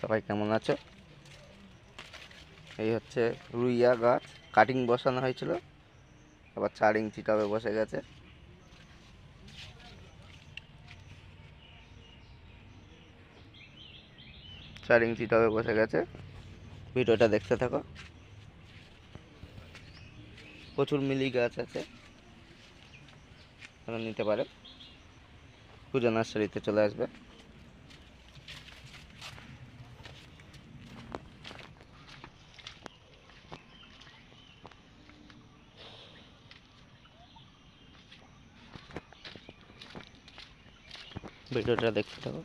সবাই কেমন আছো? এই হচ্ছে রুইয়া গাছ, কাটিং বসানো হয়েছিল, আবার 4 ইঞ্চি টবে বসে গেছে। ভিডিওটা দেখতে থাকো। প্রচুর মিলি গাছ আছে, নিতে পারে। পূজা নার্সারিতে চলে আসবে। ভিডিওটা দেখতে থাকো।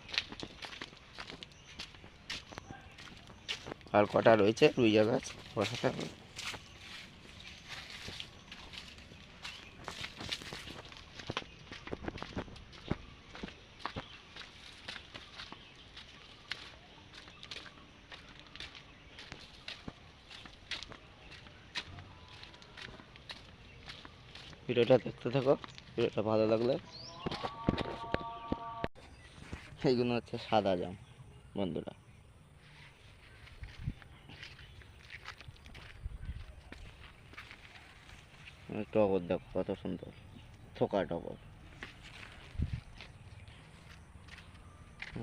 আর কটা রয়েছে রুইয়া গাছ বসাতে হবে। ভিডিওটা দেখতে থাকো। ভিডিওটা ভালো লাগলে, এইগুলো হচ্ছে সাদা জাম বন্ধুরা। টগর দেখো কত সুন্দর, থোকা টগর।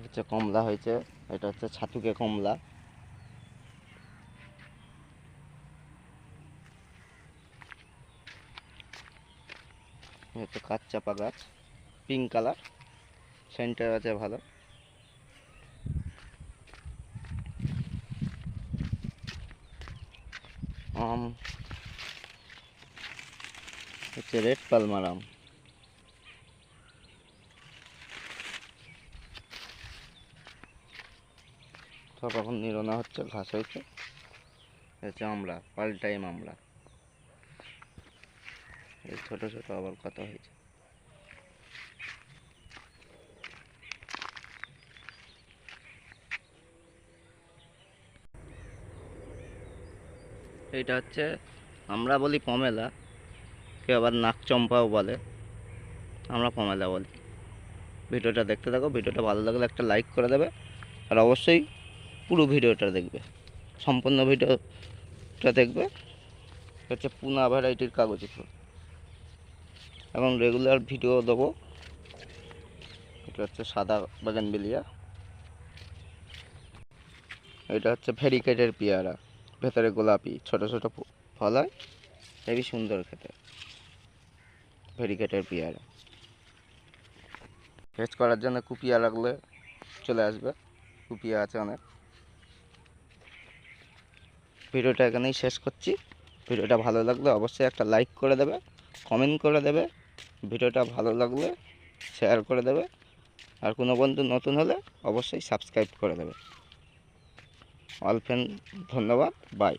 হচ্ছে কমলা হয়েছে, এটা হচ্ছে ছাতুকে কমলা। হচ্ছে কাঠচাপা গাছ, পিঙ্ক কালার, সেন্টার আছে ভালো। আম হচ্ছে রেড পালমার আম। সব এখন নিরোনা হচ্ছে, ঘাস হয়েছে। হচ্ছে আমরা অল টাইম আমরা, এই ছোট ছোট আবার কত হয়েছে। এইটা হচ্ছে আমরা বলি পমেলা, কেউ আবার নাকচম্পাও বলে, আমরা পমেলা বলি। ভিডিওটা দেখতে থাকো। ভিডিওটা ভালো লাগলে একটা লাইক করে দেবে, আর অবশ্যই পুরো ভিডিওটা দেখবে, সম্পূর্ণ ভিডিওটা দেখবে। হচ্ছে পুনা ভ্যারাইটির কাগজি ফুল, এবং রেগুলার ভিডিও দেবো। এটা হচ্ছে সাদা বাগানবেলিয়া। এটা হচ্ছে ভেরিকেটের পেয়ারা, ভেতরে গোলাপি ছোট ছোট ফল হয়, হেবি সুন্দর খেতে। ভেরিকেটের পেয়ারা ভেজ করার জন্য কুপিয়া লাগলে চলে আসবে, কুপিয়া আছে অনেক। ভিডিওটা এখানেই শেষ করছি। ভিডিওটা ভালো লাগলে অবশ্যই একটা লাইক করে দেবে, কমেন্ট করে দেবে। ভিডিওটা ভালো লাগলে শেয়ার করে দেবে, আর কোনো বন্ধু নতুন হলে অবশ্যই সাবস্ক্রাইব করে দেবে। অল ফ্রেন্ড ধন্যবাদ, বাই।